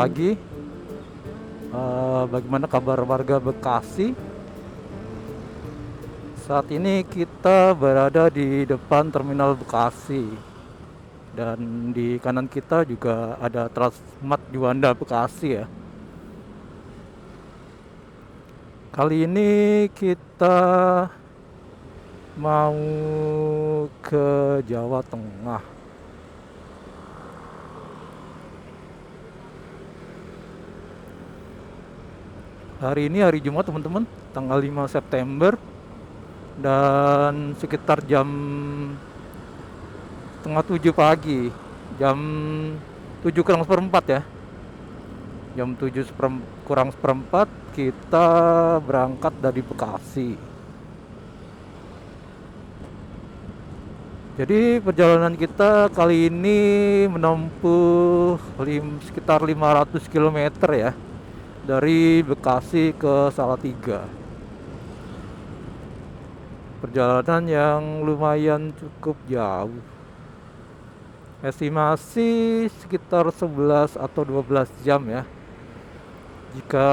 pagi. Bagaimana kabar warga Bekasi? Saat ini kita berada di depan Terminal Bekasi. Dan di kanan kita juga ada Transmart Juanda Bekasi ya. Kali ini kita mau ke Jawa Tengah. Hari ini hari Jumat teman-teman, tanggal 5 September. Dan sekitar jam setengah 7 pagi, jam 7 kurang seperempat ya. Jam 7 kurang seperempat kita berangkat dari Bekasi. Jadi perjalanan kita kali ini menempuh sekitar 500 km ya, dari Bekasi ke Salatiga. Perjalanan yang lumayan cukup jauh. Estimasi sekitar 11 atau 12 jam ya. Jika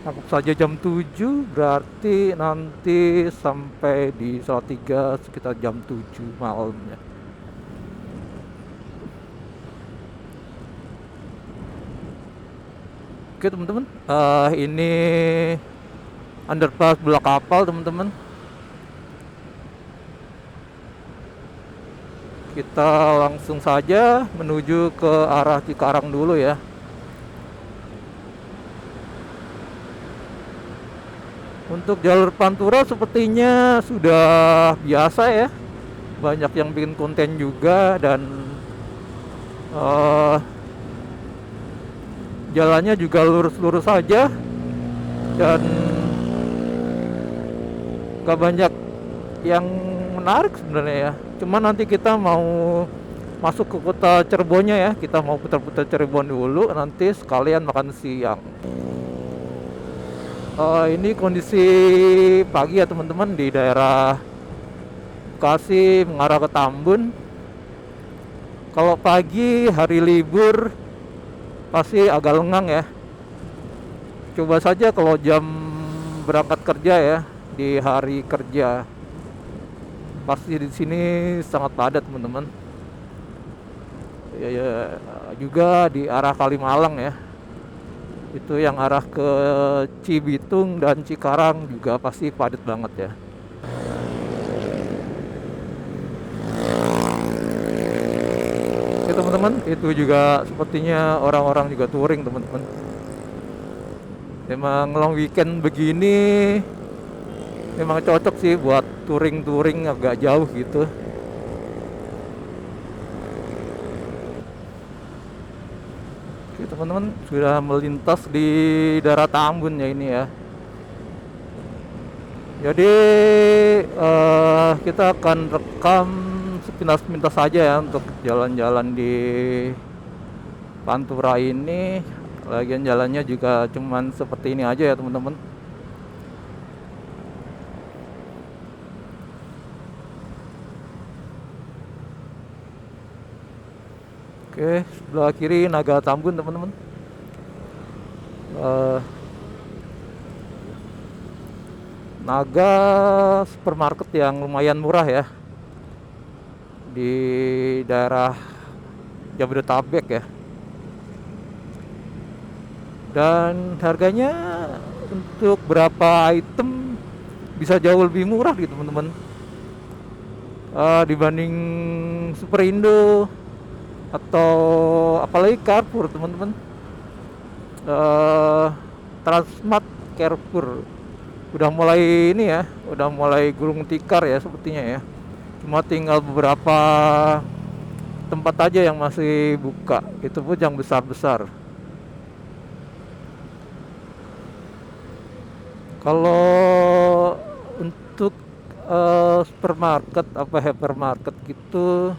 anggap saja jam 7, berarti nanti sampai di Salatiga sekitar jam 7 malamnya. Oke teman-teman, ini underpass Bulak Kapal teman-teman. Kita langsung saja menuju ke arah Cikarang dulu ya. Untuk jalur Pantura sepertinya sudah biasa ya. Banyak yang bikin konten juga dan jalannya juga lurus-lurus saja dan gak banyak yang menarik sebenarnya ya. Cuma nanti kita mau masuk ke kota Cirebonnya ya. Kita mau putar-putar Cirebon dulu, nanti sekalian makan siang. Ini kondisi pagi ya teman-teman di daerah Bekasi mengarah ke Tambun. Kalau pagi hari libur pasti agak lengang ya. Coba saja kalau jam berangkat kerja ya, di hari kerja pasti di sini sangat padat teman-teman. Ya, juga di arah Kalimalang ya. Itu yang arah ke Cibitung dan Cikarang juga pasti padat banget ya. Oke teman-teman, itu juga sepertinya orang-orang juga touring teman-teman. Emang long weekend begini memang cocok sih buat touring-touring agak jauh gitu. Oke teman-teman, sudah melintas di daerah Tambun ya ini ya. Jadi kita akan rekam sepintas-pintas saja ya untuk jalan-jalan di Pantura ini. Lagian jalannya juga cuman seperti ini aja ya teman-teman. Oke, sebelah kiri Naga Tambun teman-teman. Naga supermarket yang lumayan murah ya di daerah Jabodetabek ya. Dan harganya untuk berapa item bisa jauh lebih murah gitu teman-teman, dibanding Superindo atau apalagi Carrefour teman-teman. Transmart, Carrefour udah mulai ini ya, udah mulai gulung tikar ya sepertinya ya. Cuma tinggal beberapa tempat aja yang masih buka, itu pun yang besar-besar. Kalau untuk supermarket apa hypermarket gitu,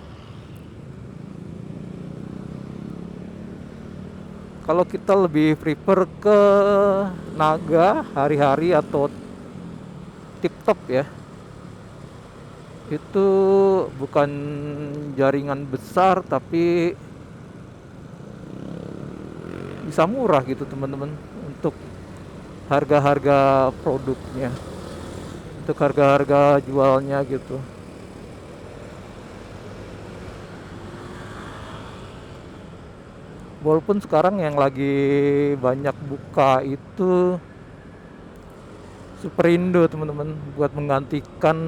kalau kita lebih prefer ke Naga hari-hari atau Tip Top ya. Itu bukan jaringan besar tapi bisa murah gitu teman-teman, untuk harga-harga produknya, untuk harga-harga jualnya gitu. Walaupun sekarang yang lagi banyak buka itu Superindo teman-teman, buat menggantikan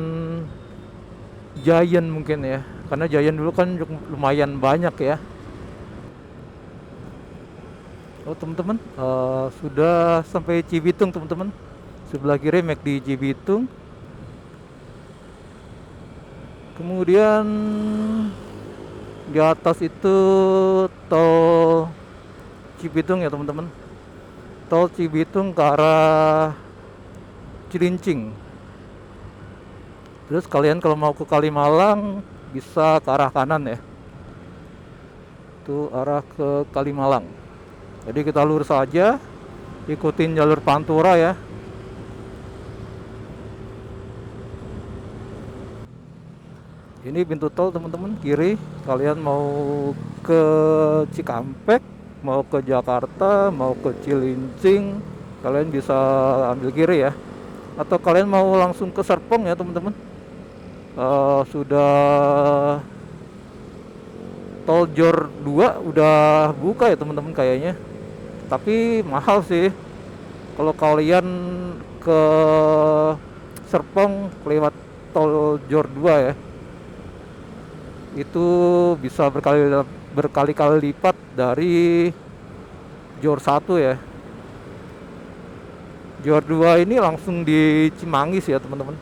Giant mungkin ya, karena Giant dulu kan lumayan banyak ya. Oh teman-teman, sudah sampai Cibitung teman-teman, sebelah kiri McD Cibitung. Kemudian di atas itu tol Cibitung ya teman-teman, tol Cibitung ke arah Cilincing. Terus kalian kalau mau ke Kalimalang bisa ke arah kanan ya, itu arah ke Kalimalang. Jadi kita lurus saja, ikutin jalur Pantura ya. Ini pintu tol teman-teman, kiri. Kalian mau ke Cikampek, mau ke Jakarta, mau ke Cilincing, kalian bisa ambil kiri ya. Atau kalian mau langsung ke Serpong ya teman-teman. Sudah tol Jor 2 udah buka ya teman-teman kayaknya. Tapi mahal sih. Kalau kalian ke Serpong lewat tol Jor 2 ya, itu bisa berkali-kali lipat dari Jor 1 ya. Jor 2 ini langsung di Cimanggis ya teman-teman.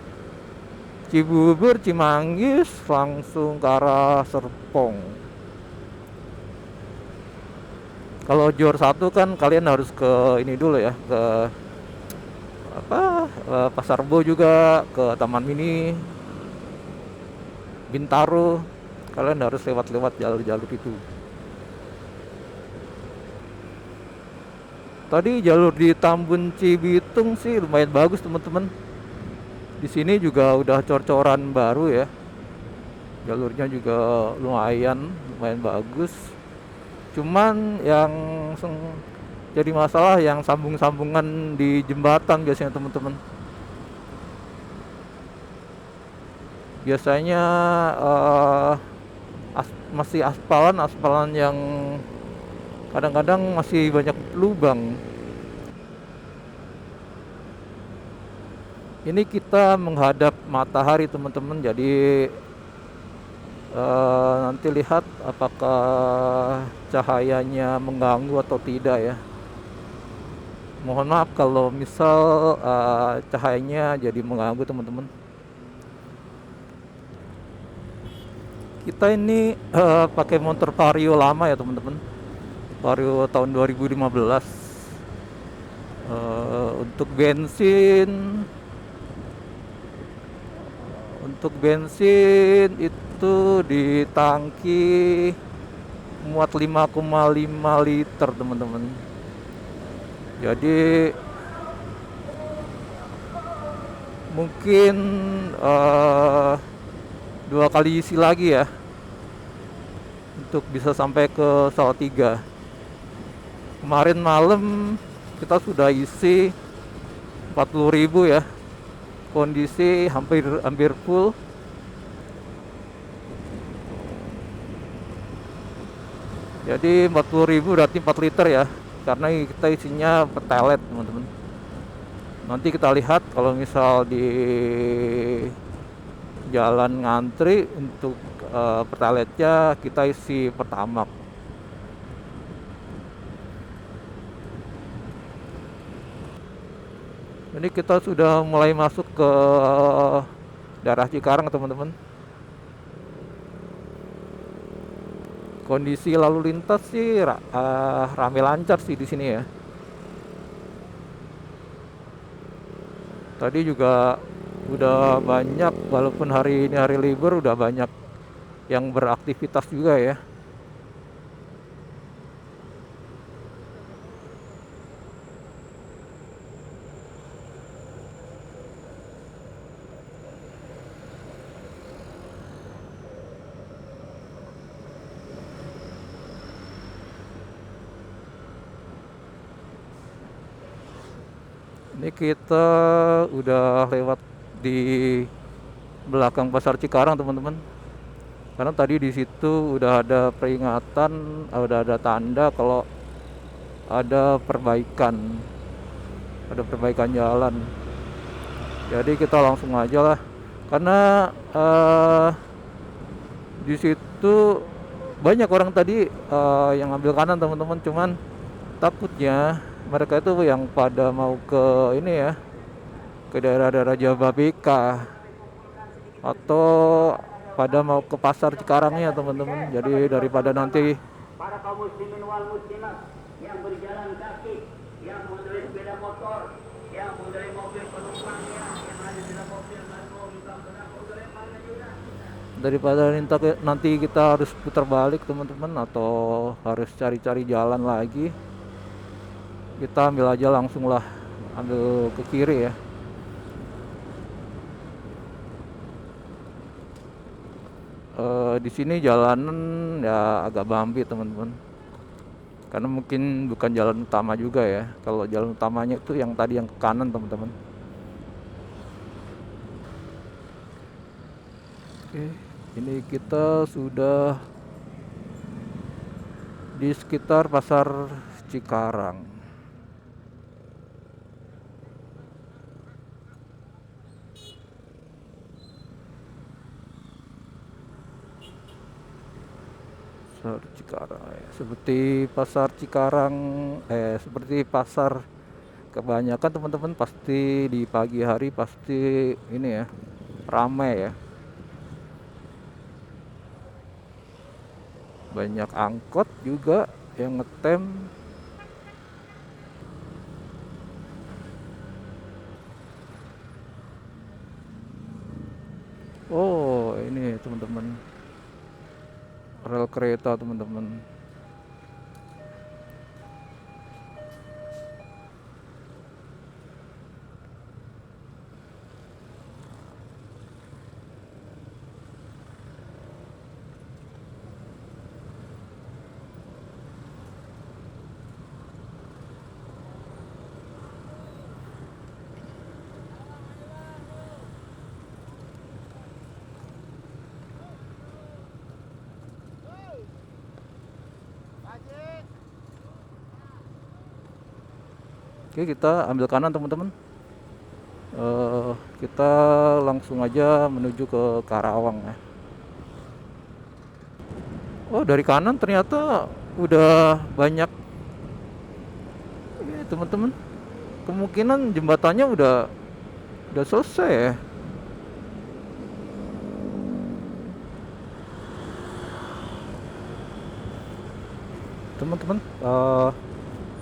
Cibubur, Cimanggis, langsung ke arah Serpong. Kalau Jor 1 kan kalian harus ke ini dulu ya, ke apa? Pasar Rebo juga, ke Taman Mini, Bintaro. Kalian harus lewat-lewat jalur-jalur itu. Tadi jalur di Tambun Cibitung sih lumayan bagus teman-teman. Di sini juga udah cor-coran baru ya. Jalurnya juga lumayan bagus. Cuman yang jadi masalah yang sambung-sambungan di jembatan biasanya teman-teman. Biasanya masih aspalan yang kadang-kadang masih banyak lubang. Ini kita menghadap matahari teman-teman, jadi nanti lihat apakah cahayanya mengganggu atau tidak ya. Mohon maaf kalau misal cahayanya jadi mengganggu teman-teman. Kita ini pakai motor Vario lama ya teman-teman, Vario tahun 2015. Untuk bensin itu di tangki muat 5,5 liter teman-teman. Jadi mungkin 2 kali isi lagi ya, untuk bisa sampai ke Salatiga. Kemarin malam kita sudah isi 40.000 ya, kondisi hampir full. Jadi 40.000 berarti 4 liter ya, karena kita isinya pertalite teman-teman. Nanti kita lihat kalau misal di jalan ngantri untuk pertalite-nya kita isi pertamax. Ini kita sudah mulai masuk ke daerah Cikarang teman-teman. Kondisi lalu lintas sih rame lancar sih di sini ya. Tadi juga udah banyak, walaupun hari ini hari libur, udah banyak yang beraktivitas juga ya. Ini kita udah lewat di belakang Pasar Cikarang, teman-teman. Karena tadi di situ udah ada peringatan, udah ada tanda kalau ada perbaikan jalan. Jadi kita langsung aja lah. Karena di situ banyak orang tadi yang ambil kanan, teman-teman. Cuman takutnya mereka itu yang pada mau ke ini ya, ke daerah-daerah Jababeka atau pada mau ke pasar Cikarangnya, teman-teman. Jadi daripada nanti para kaum muslimin wal muslimat yang berjalan kaki, yang mengendarai sepeda motor, yang mengendarai mobil penumpangnya, yang ada di dalam mobil daripada nanti kita harus putar balik, teman-teman, atau harus cari-cari jalan lagi, kita ambil aja langsung lah, ambil ke kiri ya. Di sini jalanan ya agak bumpy, teman-teman, karena mungkin bukan jalan utama juga ya. Kalau jalan utamanya itu yang tadi yang ke kanan, teman-teman. Oke, ini kita sudah di sekitar Pasar Cikarang. Pasar Cikarang ya. Seperti pasar kebanyakan, teman-teman, pasti di pagi hari pasti ini ya, ramai ya. Banyak angkot juga yang ngetem. Oh, ini teman-teman, rel kereta, teman-teman. Oke, kita ambil kanan, teman-teman. Kita langsung aja menuju ke Karawang ya. Oh, dari kanan ternyata udah banyak ya, teman-teman. Kemungkinan jembatannya udah selesai ya. Teman-teman,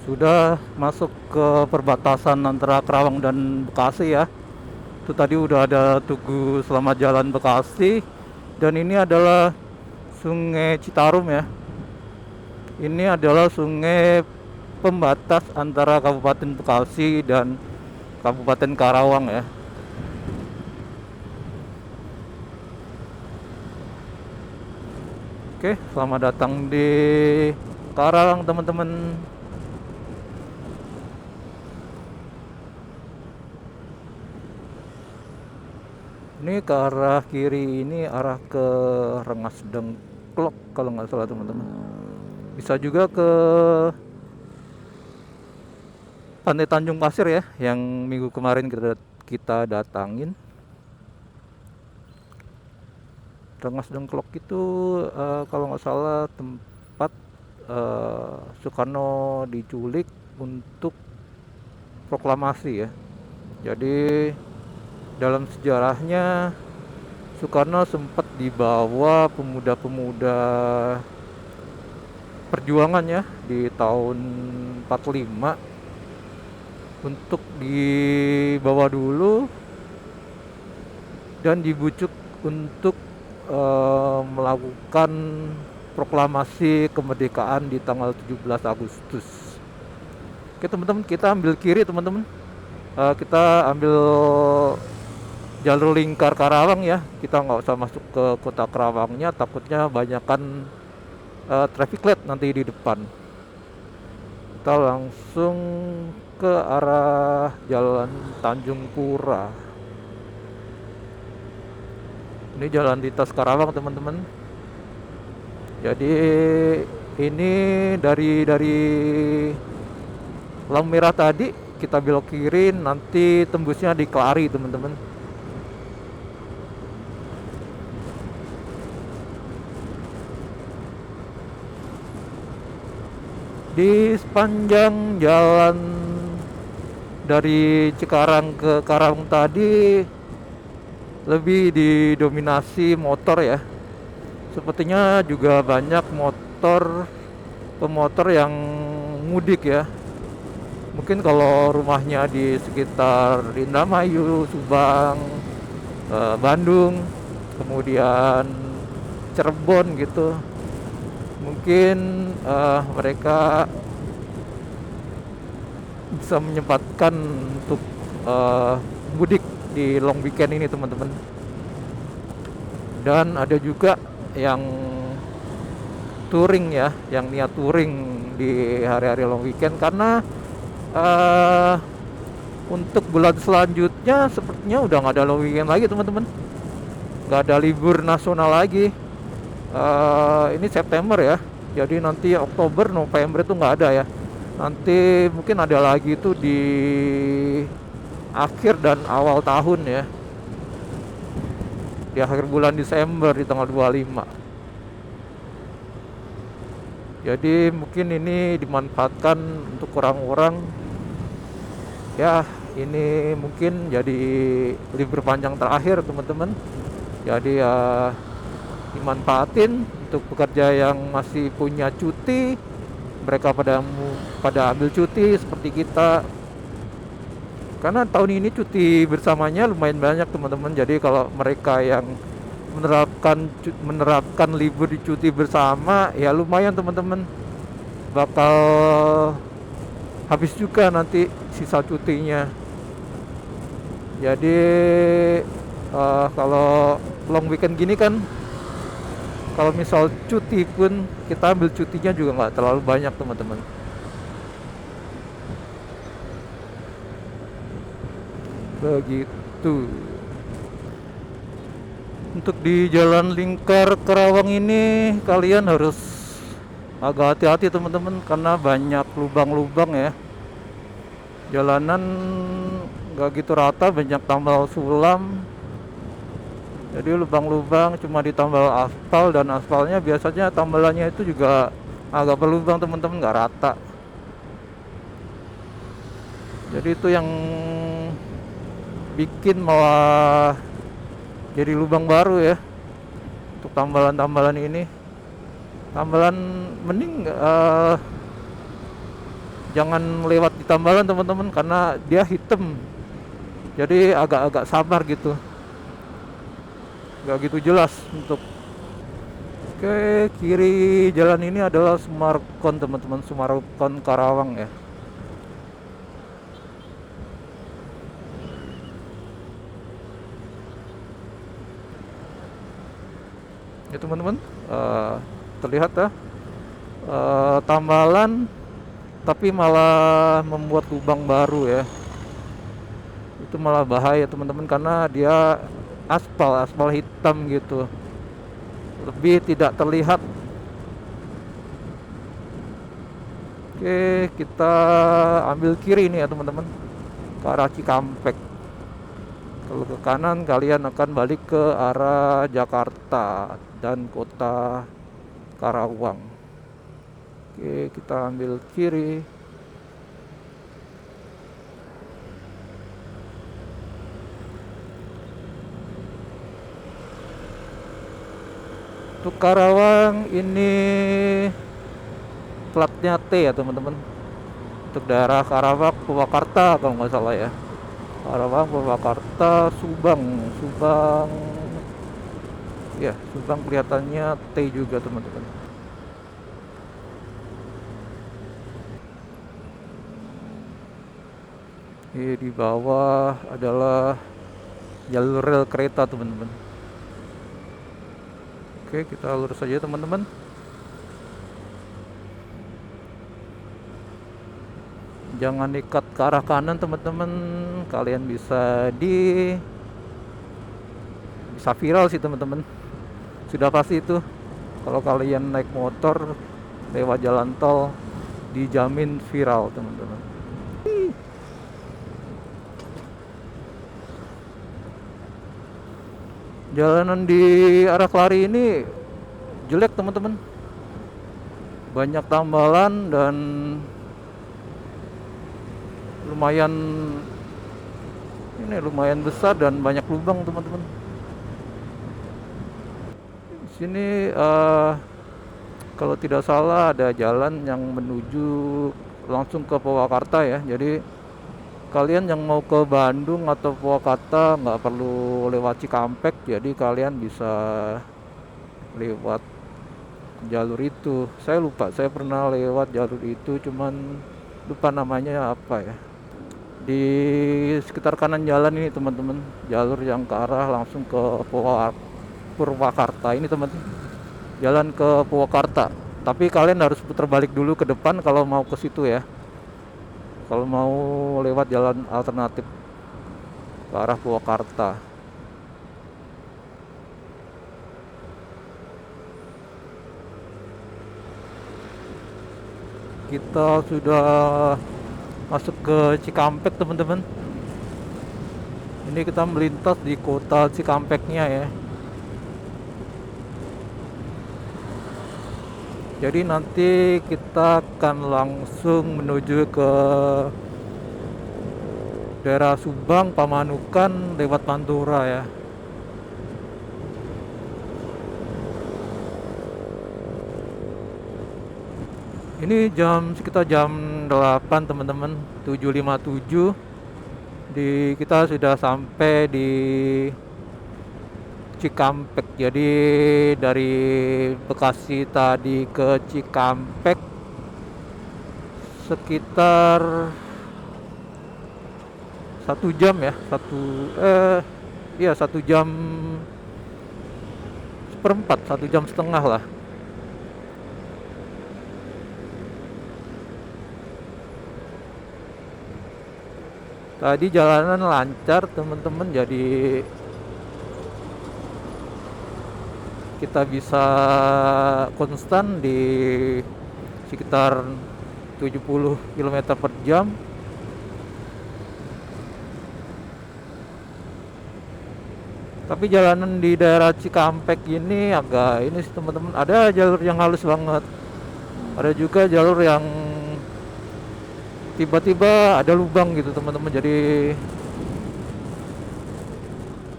sudah masuk ke perbatasan antara Karawang dan Bekasi ya. Itu tadi udah ada Tugu Selamat Jalan Bekasi, dan ini adalah Sungai Citarum ya. Ini adalah sungai pembatas antara Kabupaten Bekasi dan Kabupaten Karawang ya. Oke, selamat datang di Karawang, teman-teman. Ini ke arah kiri, ini arah ke Rengas Dengklok kalau nggak salah, teman-teman. Bisa juga ke Pantai Tanjung Pasir ya, yang minggu kemarin kita datangin. Rengas Dengklok itu kalau nggak salah tempat Soekarno diculik untuk proklamasi ya. Jadi dalam sejarahnya Soekarno sempat dibawa pemuda-pemuda perjuangan ya di tahun 45 untuk dibawa dulu dan dibujuk untuk melakukan proklamasi kemerdekaan di tanggal 17 Agustus. Oke, teman-teman, kita ambil kiri, teman-teman. Kita ambil jalur lingkar Karawang ya. Kita nggak usah masuk ke kota Karawangnya, takutnya banyakan traffic light nanti di depan. kita langsung ke arah Jalan Tanjung Pura. Ini jalan lintas Karawang teman-teman. Jadi ini dari lampu merah tadi kita belok kiri, nanti tembusnya di Kelari teman-teman. Di sepanjang jalan dari Cikarang ke Karawang tadi lebih didominasi motor ya. Sepertinya juga banyak pemotor yang mudik ya. Mungkin kalau rumahnya di sekitar Indramayu, Subang, Bandung, kemudian Cirebon gitu, mungkin mereka bisa menyempatkan untuk mudik di long weekend ini teman-teman. Dan ada juga yang touring ya, yang niat touring di hari-hari long weekend, karena untuk bulan selanjutnya sepertinya udah nggak ada long weekend lagi teman-teman, nggak ada libur nasional lagi. Ini September ya, jadi nanti Oktober November itu nggak ada ya, nanti mungkin ada lagi itu di akhir dan awal tahun ya, di akhir bulan Desember di tanggal 25. Jadi mungkin ini dimanfaatkan untuk orang-orang ya, ini mungkin jadi libur panjang terakhir teman-teman. Jadi ya dimanfaatin untuk pekerja yang masih punya cuti, mereka pada ambil cuti seperti kita. Karena tahun ini cuti bersamanya lumayan banyak teman-teman. Jadi kalau mereka yang menerapkan libur di cuti bersama ya lumayan teman-teman, bakal habis juga nanti sisa cutinya. Jadi kalau long weekend gini kan, kalau misal cuti pun kita ambil cutinya juga nggak terlalu banyak teman-teman. Begitu. Untuk di jalan lingkar Karawang ini kalian harus agak hati-hati teman-teman, karena banyak lubang-lubang ya. Jalanan nggak gitu rata, banyak tambal sulam. Jadi lubang-lubang cuma ditambal aspal, dan aspalnya biasanya tambalannya itu juga agak berlubang teman-teman, nggak rata. Jadi itu yang bikin malah jadi lubang baru ya untuk tambalan-tambalan ini. Tambalan mending jangan lewat di tambalan teman-teman, karena dia hitam, jadi agak-agak samar gitu, nggak gitu jelas untuk. Oke, kiri jalan ini adalah Sumarkon teman-teman, Sumarkon Karawang ya. Ya teman-teman, terlihat ya tambalan, tapi malah membuat lubang baru ya. Itu malah bahaya teman-teman, karena dia aspal hitam gitu, lebih tidak terlihat. Oke, kita ambil kiri ini ya teman-teman, ke arah Cikampek. Kalau ke kanan kalian akan balik ke arah Jakarta dan kota Karawang. Oke, kita ambil kiri. Untuk Karawang ini platnya T ya teman-teman. Untuk daerah Karawang, Purwakarta kalau nggak salah ya. Karawang, Purwakarta, Subang. Ya, Subang kelihatannya T juga teman-teman. Di bawah adalah jalur rel kereta teman-teman. Oke, kita lurus saja teman-teman. Jangan ikat ke arah kanan teman-teman, kalian bisa viral sih teman-teman. Sudah pasti itu kalau kalian naik motor lewat jalan tol dijamin viral teman-teman. Jalanan di arah Kelari ini jelek teman-teman, banyak tambalan dan lumayan lumayan besar dan banyak lubang teman-teman. Di sini kalau tidak salah ada jalan yang menuju langsung ke Purwakarta ya. Jadi kalian yang mau ke Bandung atau Purwakarta nggak perlu lewat Cikampek, jadi kalian bisa lewat jalur itu. Saya lupa, saya pernah lewat jalur itu, cuman lupa namanya apa ya. Di sekitar kanan jalan ini teman-teman, jalur yang ke arah langsung ke Purwakarta ini teman-teman, jalan ke Purwakarta. Tapi kalian harus putar balik dulu ke depan kalau mau ke situ ya, kalau mau lewat jalan alternatif ke arah Purwakarta. Kita sudah masuk ke Cikampek teman-teman. Ini kita melintas di kota Cikampeknya ya. Jadi nanti kita akan langsung menuju ke daerah Subang, Pamanukan lewat Pantura ya. Ini sekitar jam 8 teman-teman, 7.57. Kita sudah sampai di Cikampek. Jadi dari Bekasi tadi ke Cikampek sekitar 1 jam ya, 1 jam seperempat, 1 jam setengah lah. Tadi jalanan lancar teman-teman, jadi kita bisa konstan di sekitar 70 km per jam. Tapi jalanan di daerah Cikampek ini agak ini sih teman-teman, ada jalur yang halus banget, ada juga jalur yang tiba-tiba ada lubang gitu teman-teman. Jadi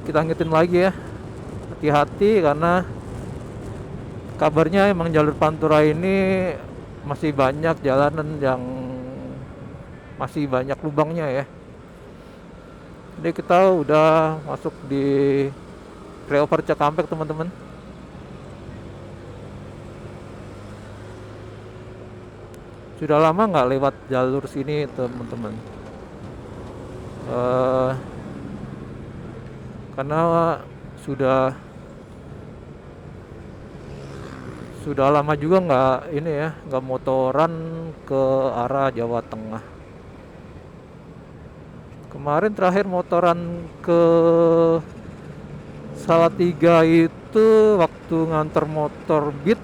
kita ngitin lagi ya, hati-hati karena kabarnya emang jalur Pantura ini masih banyak jalanan yang masih banyak lubangnya ya. Jadi kita udah masuk di flyover Cikampek teman-teman. Sudah lama nggak lewat jalur sini teman-teman, karena sudah lama juga nggak motoran ke arah Jawa Tengah. Kemarin terakhir motoran ke Salatiga itu waktu nganter motor Beat,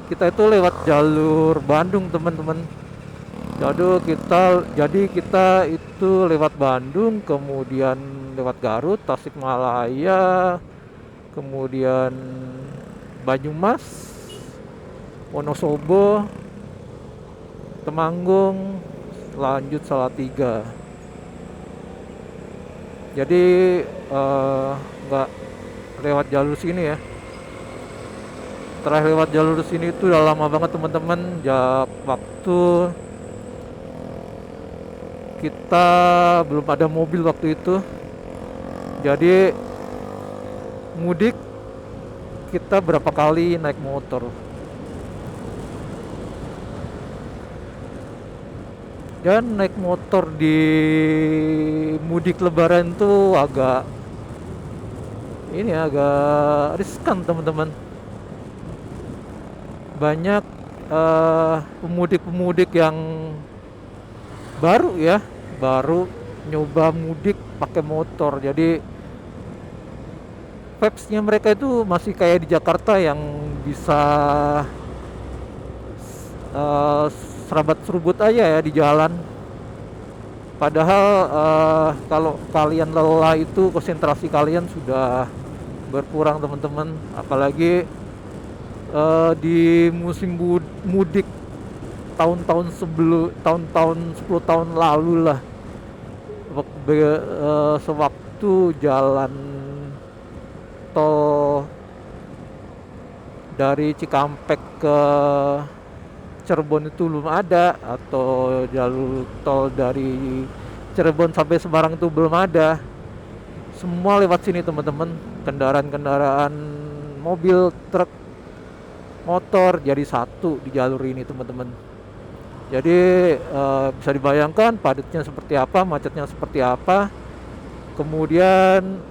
kita itu lewat jalur Bandung teman-teman. Jadi kita itu lewat Bandung, kemudian lewat Garut, Tasikmalaya, kemudian Banyumas, Wonosobo, Temanggung, lanjut Salatiga. Jadi nggak lewat jalur sini ya. Terakhir lewat jalur sini itu udah lama banget teman-teman, waktu kita belum ada mobil waktu itu. Jadi mudik kita berapa kali naik motor. Dan naik motor di mudik lebaran tuh agak riskan teman-teman. Banyak pemudik-pemudik yang baru ya, baru nyoba mudik pakai motor. Jadi vibes-nya mereka itu masih kayak di Jakarta yang bisa eh, serabat serubut aja ya di jalan. Padahal kalau kalian lelah itu konsentrasi kalian sudah berkurang teman-teman. Apalagi di musim mudik tahun-tahun sebelum tahun-tahun 10 tahun lalu lah, sewaktu jalan tol dari Cikampek ke Cirebon itu belum ada, atau jalur tol dari Cirebon sampai Semarang itu belum ada. Semua lewat sini teman-teman, kendaraan-kendaraan mobil, truk, motor jadi satu di jalur ini teman-teman. Jadi bisa dibayangkan padatnya seperti apa, macetnya seperti apa. Kemudian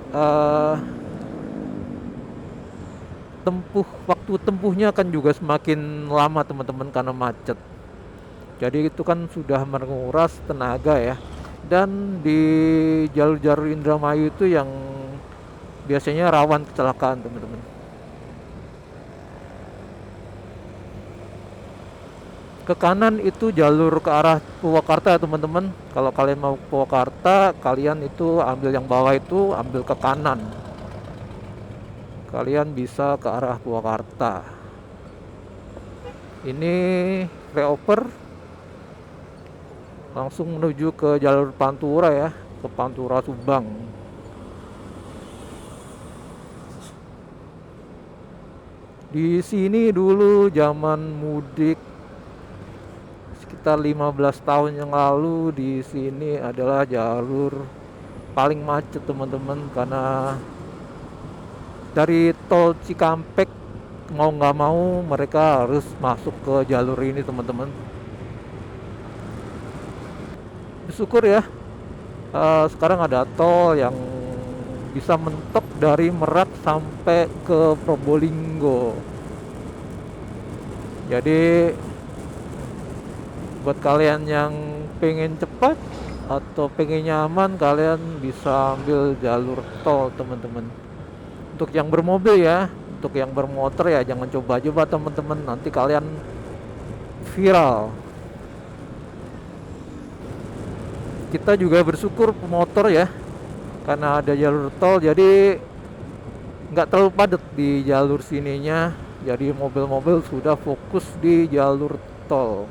waktu tempuhnya kan juga semakin lama teman-teman karena macet. Jadi itu kan sudah menguras tenaga ya. Dan di jalur-jalur Indramayu itu yang biasanya rawan kecelakaan teman-teman. Ke kanan itu jalur ke arah Purwakarta ya teman-teman. Kalau kalian mau ke Purwakarta, kalian itu ambil yang bawah itu, ambil ke kanan. Kalian bisa ke arah Purwakarta. Ini flyover langsung menuju ke jalur Pantura ya, ke Pantura Subang. Di sini dulu zaman mudik sekitar 15 tahun yang lalu, di sini adalah jalur paling macet teman-teman, karena dari tol Cikampek mau nggak mau mereka harus masuk ke jalur ini teman-teman. Bersyukur ya, sekarang ada tol yang bisa mentok dari Merak sampai ke Probolinggo. Jadi buat kalian yang pengen cepat atau pengen nyaman, kalian bisa ambil jalur tol teman-teman. Untuk yang bermobil ya, untuk yang bermotor ya jangan coba-coba teman-teman, nanti kalian viral. Kita juga bersyukur pemotor ya, karena ada jalur tol jadi nggak terlalu padat di jalur sininya. Jadi mobil-mobil sudah fokus di jalur tol.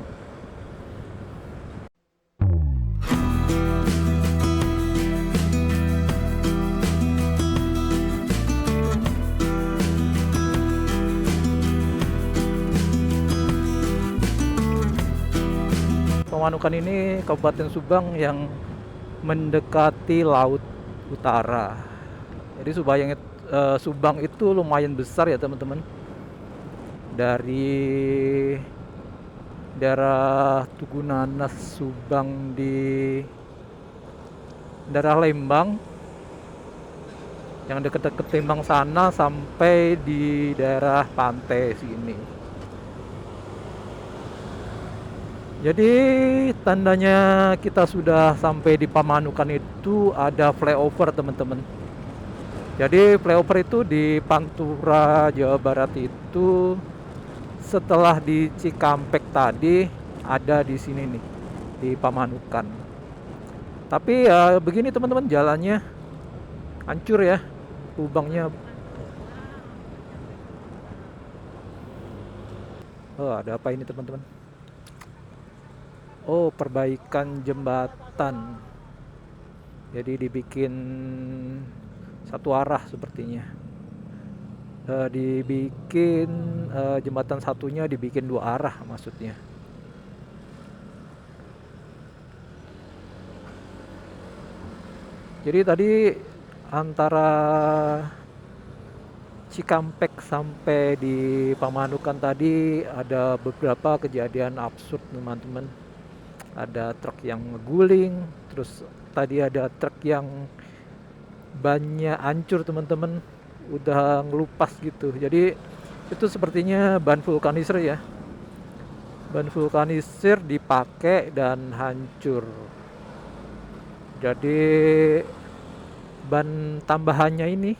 Pemanukan ini Kabupaten Subang yang mendekati Laut Utara. Jadi Subang itu lumayan besar ya teman-teman. Dari daerah Tugunanas, Subang, di daerah Lembang yang dekat-dekat Lembang sana sampai di daerah pantai sini. Jadi tandanya kita sudah sampai di Pamanukan itu ada flyover teman-teman. Jadi flyover itu di Pantura Jawa Barat itu setelah di Cikampek tadi ada di sini nih di Pamanukan. Tapi ya begini teman-teman, jalannya hancur ya, lubangnya. Oh, ada apa ini teman-teman? Oh, perbaikan jembatan. Jadi dibikin satu arah sepertinya. Dibikin jembatan satunya dibikin dua arah maksudnya. Jadi tadi antara Cikampek sampai di Pamanukan tadi ada beberapa kejadian absurd teman-teman. Ada truk yang ngeguling, terus tadi ada truk yang bannya hancur teman-teman, udah ngelupas gitu. Jadi itu sepertinya ban vulkanizer ya. Ban vulkanisir dipakai dan hancur. Jadi ban tambahannya ini,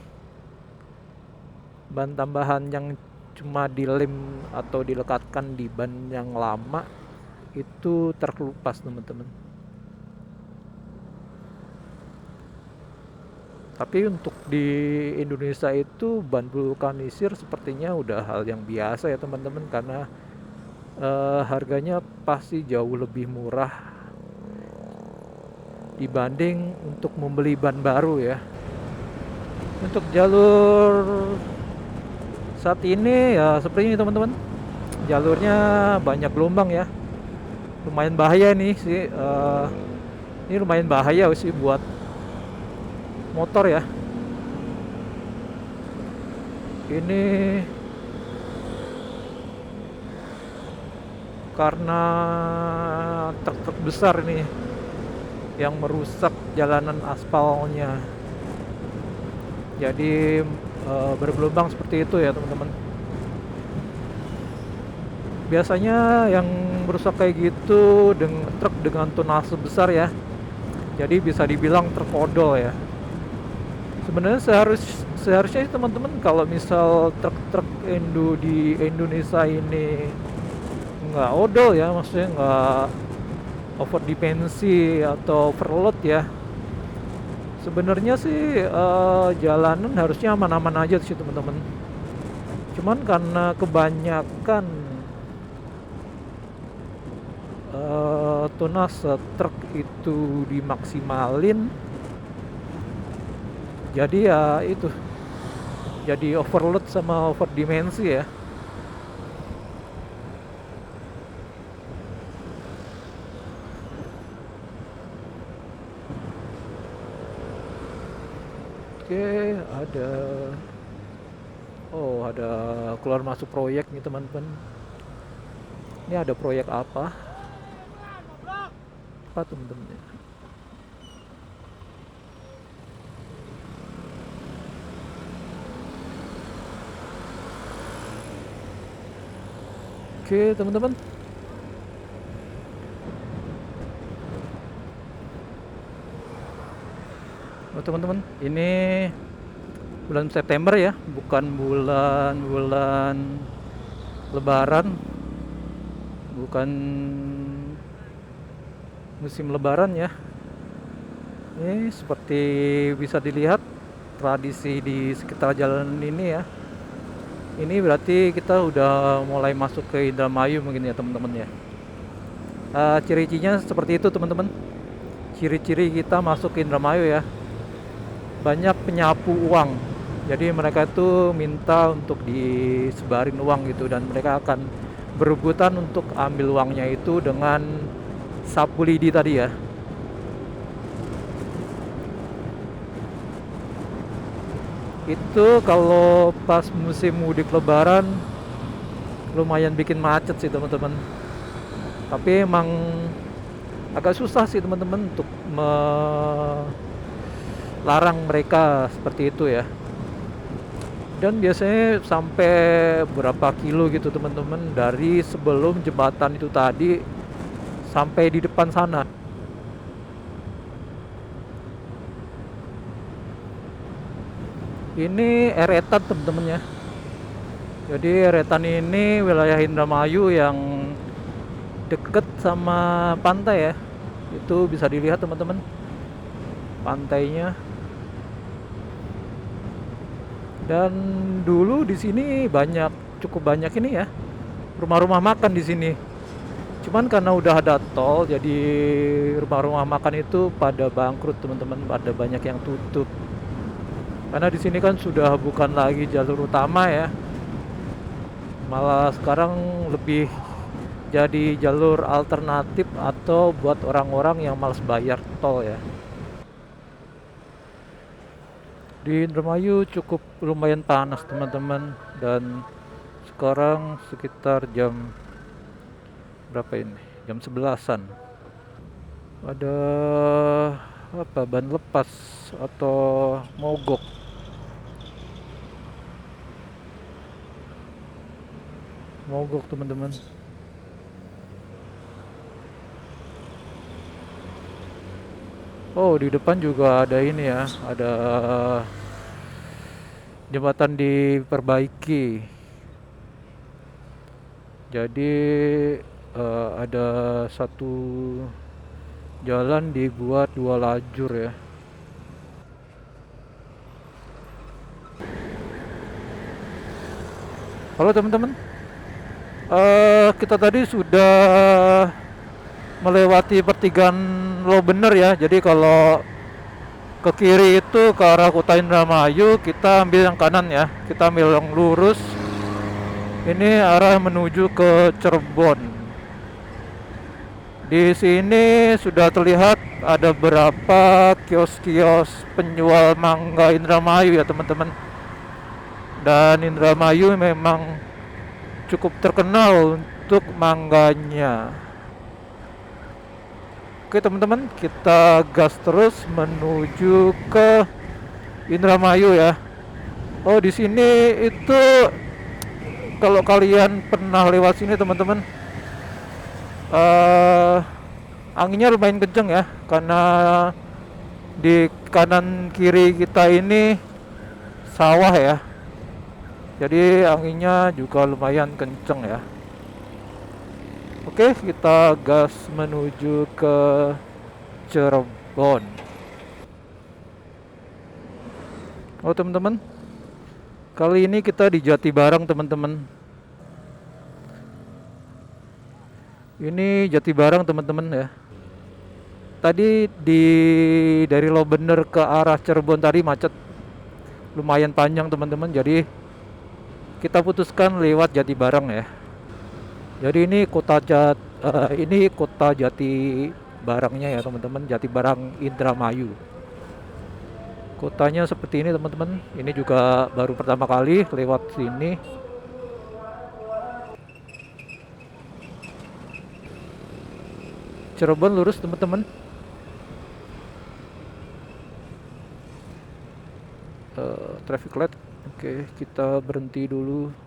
ban tambahan yang cuma dilem atau dilekatkan di ban yang lama itu terkelupas teman-teman. Tapi untuk di Indonesia itu ban vulkanisir sepertinya udah hal yang biasa ya teman-teman, karena harganya pasti jauh lebih murah dibanding untuk membeli ban baru ya. Untuk jalur saat ini ya seperti ini teman-teman, jalurnya banyak gelombang ya, lumayan bahaya nih sih. Ini lumayan bahaya sih buat motor ya. Ini karena truk-truk besar nih yang merusak jalanan aspalnya. Jadi bergelombang seperti itu ya teman-teman. Biasanya yang merusak kayak gitu dengan truk dengan tonase besar ya. Jadi bisa dibilang truk odol ya. Sebenarnya seharusnya teman-teman kalau misal truk-truk di Indonesia ini nggak odol ya, maksudnya nggak over dimensi atau overload ya. Sebenarnya sih jalanan harusnya aman-aman aja sih teman-teman. Cuman karena kebanyakan tonase truk itu dimaksimalin, jadi ya itu jadi overload sama over dimensi ya. Oke, ada keluar masuk proyek nih teman-teman. Ini ada proyek apa? Apa teman-teman? Oke teman-teman. Oh teman-teman, ini bulan September ya, bukan bulan Lebaran, bukan musim Lebaran ya. Ini seperti bisa dilihat tradisi di sekitar jalan ini ya. Ini berarti kita udah mulai masuk ke Indramayu mungkin ya teman-teman ya. Ciri-cirinya seperti itu teman-teman. Ciri-ciri kita masuk ke Indramayu ya. Banyak penyapu uang. Jadi mereka itu minta untuk disebarin uang gitu, dan mereka akan berebutan untuk ambil uangnya itu dengan sapu lidi tadi ya. Itu kalau pas musim mudik lebaran lumayan bikin macet sih teman-teman. Tapi emang agak susah sih teman-teman untuk larang mereka seperti itu ya. Dan biasanya sampai berapa kilo gitu teman-teman, dari sebelum jembatan itu tadi sampai di depan sana. Ini Eretan teman-teman ya. Jadi Eretan ini wilayah Indramayu yang deket sama pantai ya. Itu bisa dilihat teman-teman, pantainya. Dan dulu di sini cukup banyak ini ya, rumah-rumah makan di sini. Cuman karena udah ada tol, jadi rumah-rumah makan itu pada bangkrut teman-teman, pada banyak yang tutup. Karena di sini kan sudah bukan lagi jalur utama ya, malah sekarang lebih jadi jalur alternatif atau buat orang-orang yang malas bayar tol ya. Di Indramayu cukup lumayan panas teman-teman, dan sekarang sekitar jam berapa ini? Jam 11-an. Ada apa? Ban lepas atau mogok. Mogok teman-teman. Oh, di depan juga ada ini ya, ada jembatan diperbaiki. Jadi ada satu jalan dibuat dua lajur ya. Halo teman-teman, kita tadi sudah melewati pertigaan Lobener ya. Jadi kalau ke kiri itu ke arah Kota Indramayu, kita ambil yang kanan ya. Kita ambil yang lurus. Ini arah menuju ke Cirebon. Di sini sudah terlihat ada beberapa kios-kios penjual mangga Indramayu ya teman-teman. Dan Indramayu memang cukup terkenal untuk mangganya. Oke teman-teman, kita gas terus menuju ke Indramayu ya. Oh, di sini itu kalau kalian pernah lewat sini teman-teman, anginnya lumayan kenceng ya, karena di kanan kiri kita ini sawah ya. Jadi anginnya juga lumayan kenceng ya. Oke, kita gas menuju ke Cirebon. Oh teman-teman, kali ini kita di Jatibarang teman-teman. Ini Jatibarang teman-teman ya. Tadi dari Lobener ke arah Cirebon tadi macet lumayan panjang teman-teman. Jadi kita putuskan lewat Jatibarang ya. Jadi ini ini kota Jatibarangnya ya teman-teman, Jatibarang Indramayu. Kotanya seperti ini teman-teman. Ini juga baru pertama kali lewat sini. Cirebon lurus teman-teman. Traffic light. Oke, kita berhenti dulu.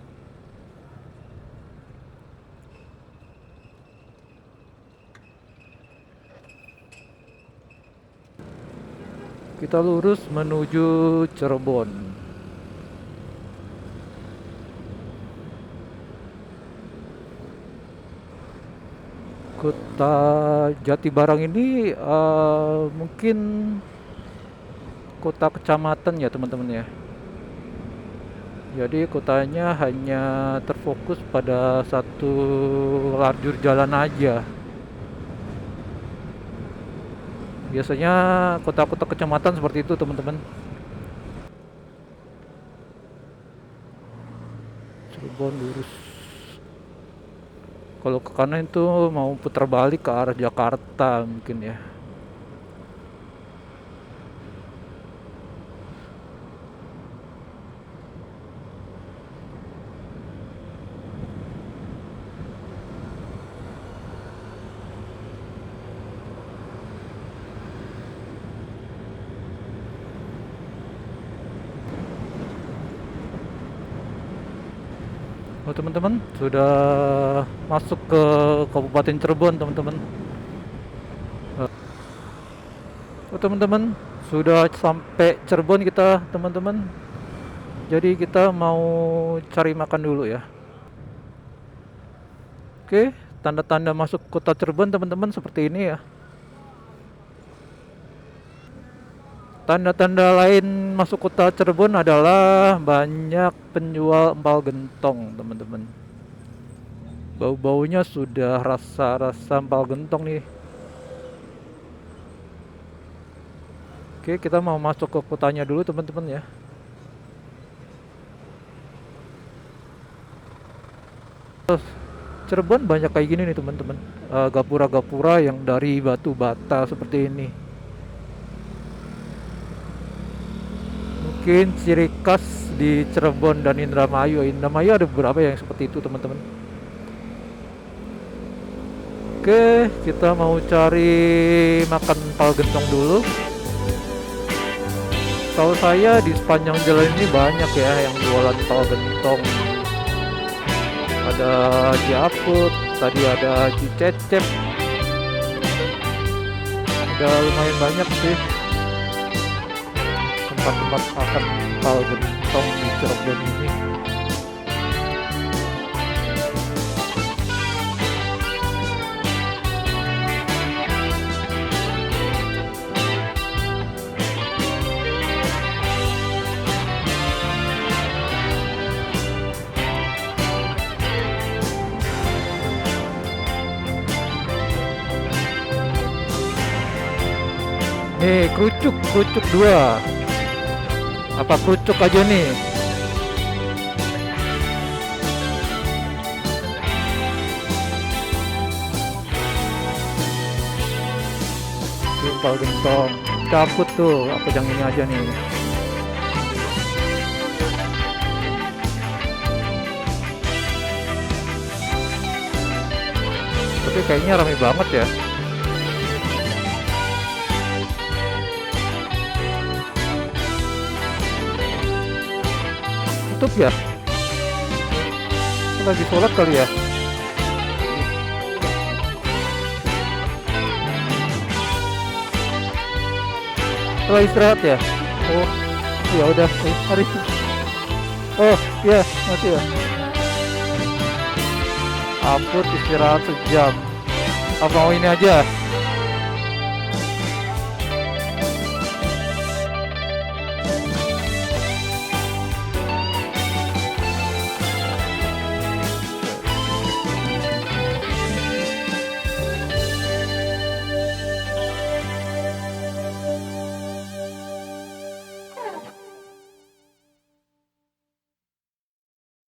Kita lurus menuju Cirebon. Kota Jatibarang ini mungkin kota kecamatan ya teman-teman ya. Jadi kotanya hanya terfokus pada satu lajur jalan aja. Biasanya kota-kota kecamatan seperti itu teman-teman. Cirebon lurus. Kalau ke kanan itu mau putar balik ke arah Jakarta mungkin ya. Oh teman-teman, sudah masuk ke Kabupaten Cirebon teman-teman. Oh teman-teman, sudah sampai Cirebon kita teman-teman. Jadi kita mau cari makan dulu ya. Oke, tanda-tanda masuk kota Cirebon teman-teman seperti ini ya. Tanda-tanda lain masuk kota Cirebon adalah banyak penjual empal gentong, teman-teman. Bau-baunya sudah rasa-rasa empal gentong nih. Oke, kita mau masuk ke kotanya dulu, teman-teman ya. Cirebon banyak kayak gini nih, teman-teman. Gapura-gapura yang dari batu bata seperti ini. Mungkin ciri khas di Cirebon dan Indramayu. Indramayu ada beberapa yang seperti itu teman-teman. Oke, kita mau cari makan empal gentong dulu. Tahu saya di sepanjang jalan ini banyak ya yang jualan empal gentong. Ada Japut, tadi ada Cicecep. Udah lumayan banyak sih tempat-tempat makan kepal gentong di Cirebon ini. Nih, kerucuk dua. Apa kerucuk aja nih? Kepal gentong. Cabut tuh, apa yang ini aja nih? Tapi kayaknya rame banget ya. Tutup ya? Lagi sholat kali ya? Setelah istirahat ya? Oh, ya udah, mari. Oh, ya, masih ya. Ampun, istirahat sejam. Apa mau ini aja?